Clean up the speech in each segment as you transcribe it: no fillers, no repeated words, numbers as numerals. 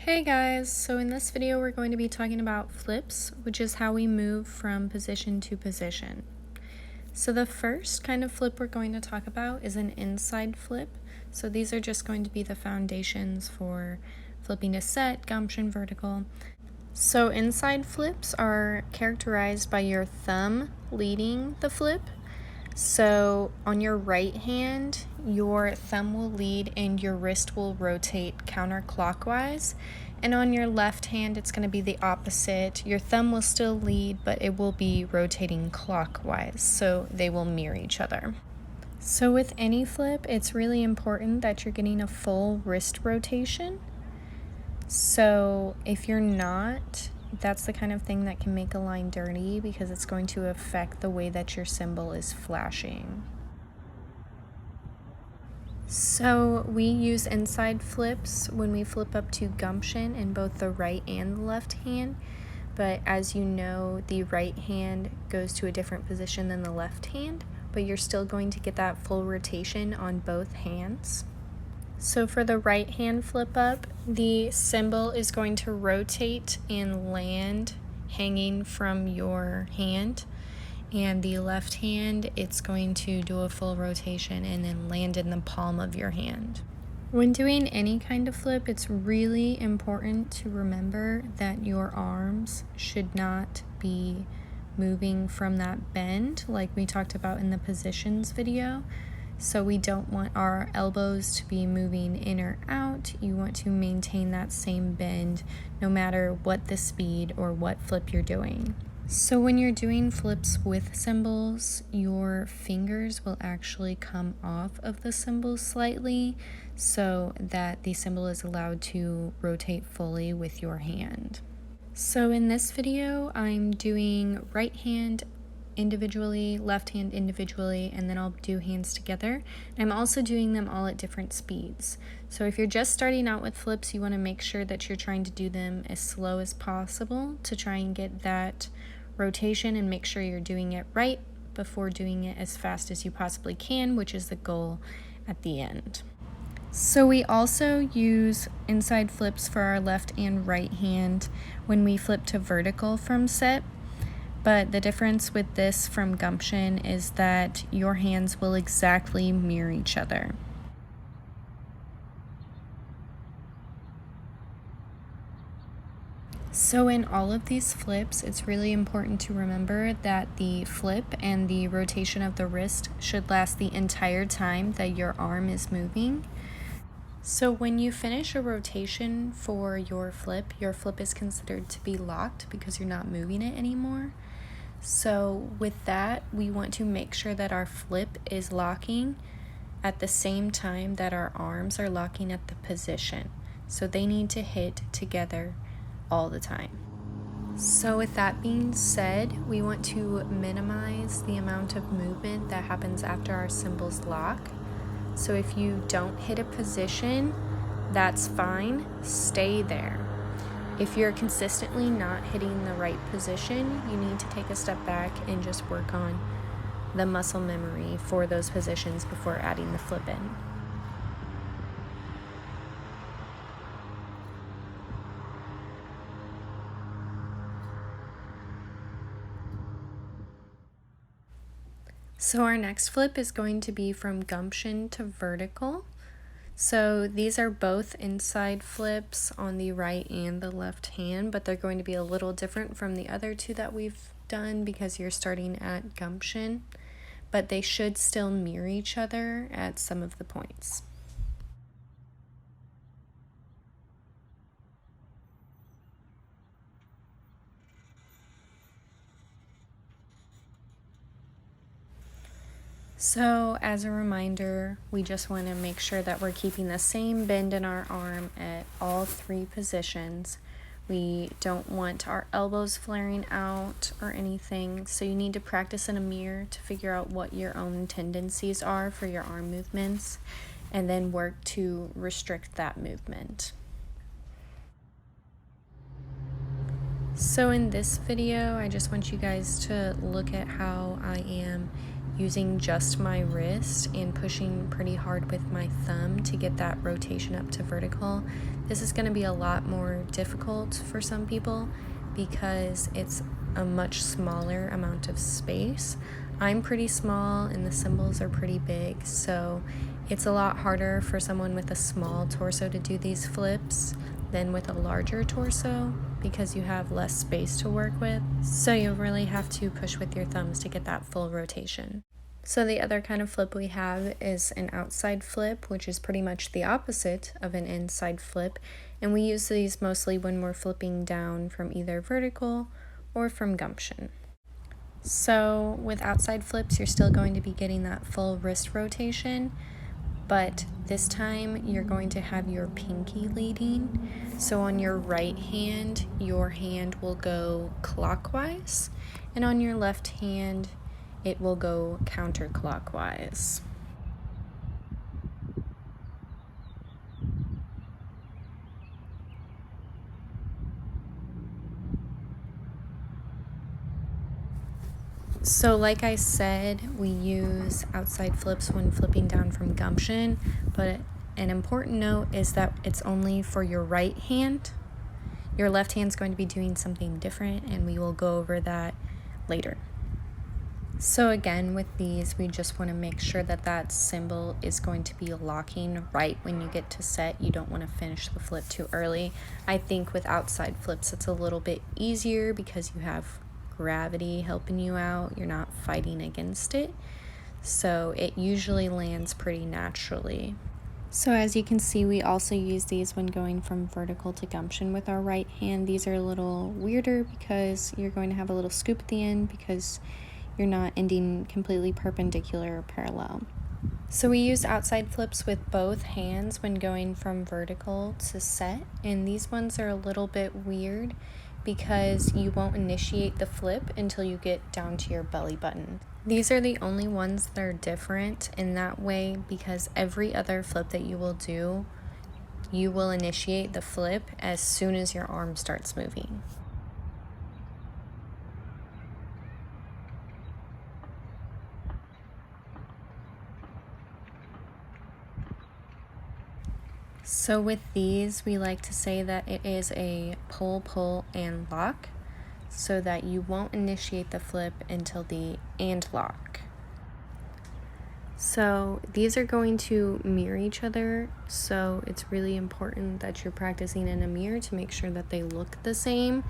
Hey guys, so in this video we're going to be talking about flips, which is how we move from position to position. So the first kind of flip we're going to talk about is an inside flip. So these are just going to be the foundations for flipping to set, gumption, vertical. So inside flips are characterized by your thumb leading the flip. So on your right hand, your thumb will lead and your wrist will rotate counterclockwise. And on your left hand, it's going to be the opposite. Your thumb will still lead, but it will be rotating clockwise, so they will mirror each other. So with any flip, it's really important that you're getting a full wrist rotation. So if you're not, that's the kind of thing that can make a line dirty because it's going to affect the way that your cymbal is flashing. So we use inside flips when we flip up to gumption in both the right and the left hand, but as you know, the right hand goes to a different position than the left hand, but you're still going to get that full rotation on both hands. So for the right hand flip up, the cymbal is going to rotate and land hanging from your hand, and the left hand, it's going to do a full rotation and then land in the palm of your hand. When doing any kind of flip, it's really important to remember that your arms should not be moving from that bend like we talked about in the positions video. So we don't want our elbows to be moving in or out. You want to maintain that same bend no matter what the speed or what flip you're doing. So when you're doing flips with cymbals, your fingers will actually come off of the cymbal slightly so that the cymbal is allowed to rotate fully with your hand. So in this video, I'm doing right hand individually, left hand individually, and then I'll do hands together. I'm also doing them all at different speeds. So if you're just starting out with flips, you want to make sure that you're trying to do them as slow as possible to try and get that rotation and make sure you're doing it right before doing it as fast as you possibly can, which is the goal at the end. So we also use inside flips for our left and right hand when we flip to vertical from set. But the difference with this from gumption is that your hands will exactly mirror each other. So in all of these flips, it's really important to remember that the flip and the rotation of the wrist should last the entire time that your arm is moving. So when you finish a rotation for your flip is considered to be locked because you're not moving it anymore. So with that, we want to make sure that our flip is locking at the same time that our arms are locking at the position. So they need to hit together all the time. So with that being said, we want to minimize the amount of movement that happens after our cymbals lock. So if you don't hit a position, that's fine, stay there. If you're consistently not hitting the right position, you need to take a step back and just work on the muscle memory for those positions before adding the flip in. So our next flip is going to be from gumption to vertical. So these are both inside flips on the right and the left hand, but they're going to be a little different from the other two that we've done because you're starting at gumption, but they should still mirror each other at some of the points. So as a reminder, we just want to make sure that we're keeping the same bend in our arm at all three positions. We don't want our elbows flaring out or anything, so you need to practice in a mirror to figure out what your own tendencies are for your arm movements and then work to restrict that movement. So in this video, I just want you guys to look at how I am using just my wrist and pushing pretty hard with my thumb to get that rotation up to vertical. This is going to be a lot more difficult for some people because it's a much smaller amount of space. I'm pretty small and the cymbals are pretty big, so it's a lot harder for someone with a small torso to do these flips than with a larger torso because you have less space to work with. So you'll really have to push with your thumbs to get that full rotation. So the other kind of flip we have is an outside flip, which is pretty much the opposite of an inside flip. And we use these mostly when we're flipping down from either vertical or from gumption. So with outside flips, you're still going to be getting that full wrist rotation, but this time you're going to have your pinky leading. So on your right hand, your hand will go clockwise, and on your left hand, it will go counterclockwise. So like I said, we use outside flips when flipping down from gumption, but an important note is that it's only for your right hand. Your left hand's going to be doing something different, and we will go over that later. So again, with these, we just want to make sure that that cymbal is going to be locking right when you get to set. You don't want to finish the flip too early. I think with outside flips, it's a little bit easier because you have gravity helping you out. You're not fighting against it. So it usually lands pretty naturally. So as you can see, we also use these when going from vertical to gumption with our right hand. These are a little weirder because you're going to have a little scoop at the end because you're not ending completely perpendicular or parallel. So we use outside flips with both hands when going from vertical to set, and these ones are a little bit weird because you won't initiate the flip until you get down to your belly button. These are the only ones that are different in that way because every other flip that you will do, you will initiate the flip as soon as your arm starts moving. So with these, we like to say that it is a pull, pull, and lock, so that you won't initiate the flip until the and lock. So these are going to mirror each other, so it's really important that you're practicing in a mirror to make sure that they look the same.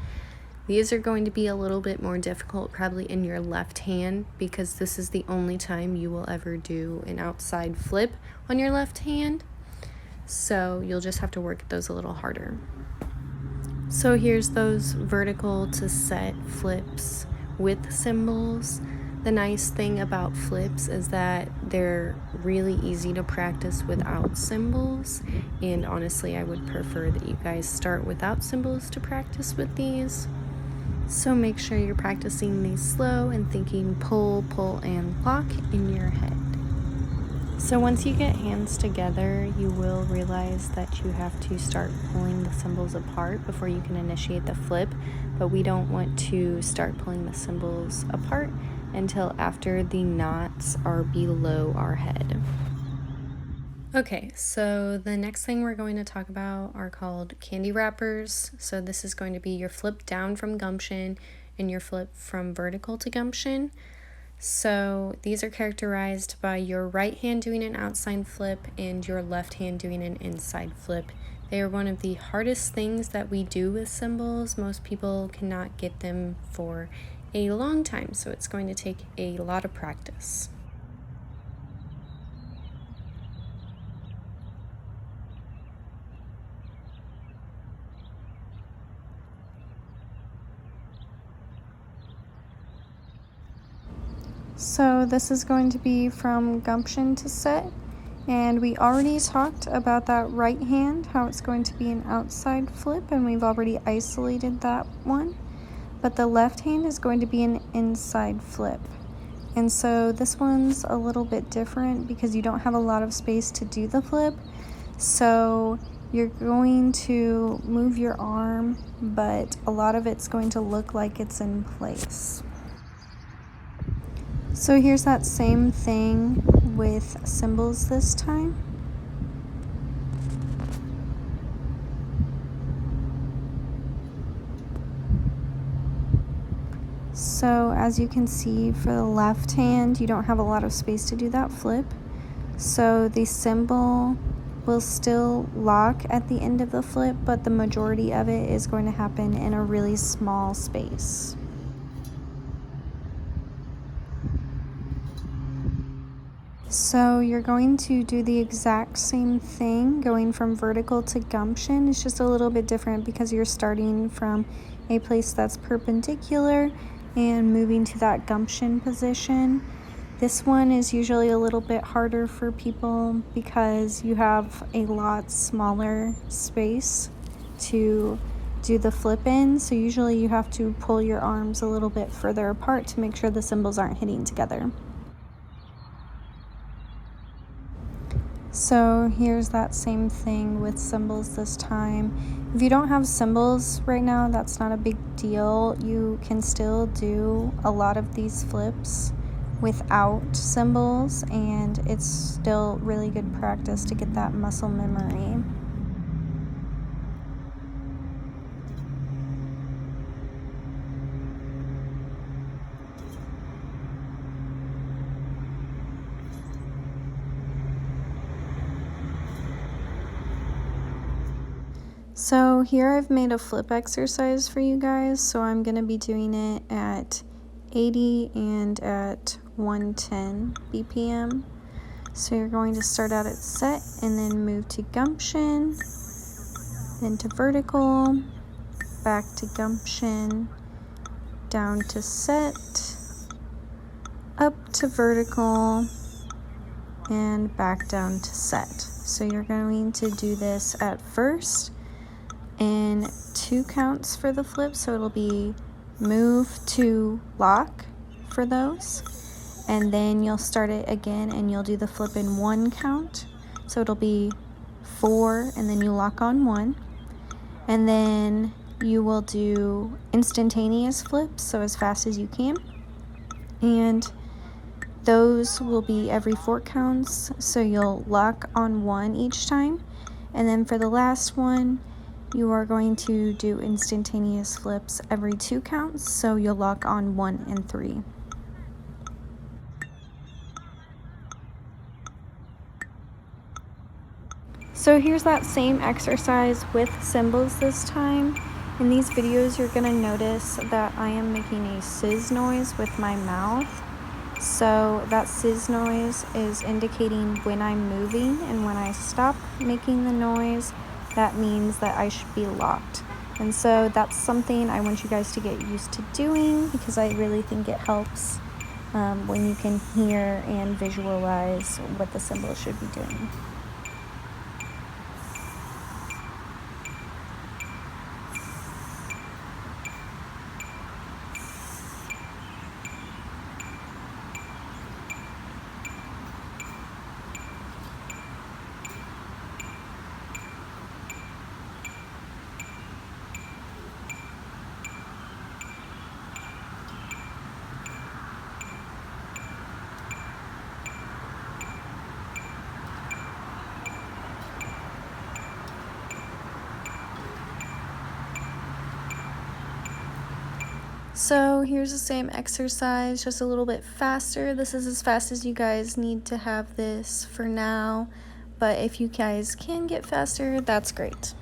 These are going to be a little bit more difficult probably in your left hand because this is the only time you will ever do an outside flip on your left hand. So you'll just have to work at those a little harder. So here's those vertical to set flips with cymbals. The nice thing about flips is that they're really easy to practice without cymbals, and honestly I would prefer that you guys start without cymbals to practice with these. So make sure you're practicing these slow and thinking pull, pull, and lock in your head. So once you get hands together, you will realize that you have to start pulling the cymbals apart before you can initiate the flip, but we don't want to start pulling the cymbals apart until after the knots are below our head. Okay, so the next thing we're going to talk about are called candy wrappers. So this is going to be your flip down from gumption and your flip from vertical to gumption. So these are characterized by your right hand doing an outside flip and your left hand doing an inside flip. They are one of the hardest things that we do with cymbals. Most people cannot get them for a long time, so it's going to take a lot of practice. So this is going to be from gumption to set, and we already talked about that right hand, how it's going to be an outside flip, and we've already isolated that one. But the left hand is going to be an inside flip. And so this one's a little bit different because you don't have a lot of space to do the flip. So you're going to move your arm, but a lot of it's going to look like it's in place. So here's that same thing with cymbals this time. So as you can see, for the left hand, you don't have a lot of space to do that flip. So the cymbal will still lock at the end of the flip, but the majority of it is going to happen in a really small space. So you're going to do the exact same thing going from vertical to gumption. It's just a little bit different because you're starting from a place that's perpendicular and moving to that gumption position. This one is usually a little bit harder for people because you have a lot smaller space to do the flip in. So usually you have to pull your arms a little bit further apart to make sure the cymbals aren't hitting together. So here's that same thing with cymbals this time. If you don't have cymbals right now, that's not a big deal. You can still do a lot of these flips without cymbals, and it's still really good practice to get that muscle memory. So here I've made a flip exercise for you guys, so I'm going to be doing it at 80 and at 110 BPM. So you're going to start out at set and then move to gumption, then to vertical, back to gumption, down to set, up to vertical, and back down to set. So you're going to do this at first in 2 counts for the flip, so it'll be move to lock for those, and then you'll start it again and you'll do the flip in 1 count, so it'll be 4 and then you lock on 1, and then you will do instantaneous flips, so as fast as you can, and those will be every 4 counts, so you'll lock on 1 each time, and then for the last one you are going to do instantaneous flips every 2 counts, so you'll lock on 1 and 3. So here's that same exercise with cymbals this time. In these videos, you're gonna notice that I am making a sizz noise with my mouth. So that sizz noise is indicating when I'm moving, and when I stop making the noise, that means that I should be locked. And so that's something I want you guys to get used to doing, because I really think it helps when you can hear and visualize what the cymbal should be doing. So here's the same exercise, just a little bit faster. This is as fast as you guys need to have this for now, but if you guys can get faster, that's great.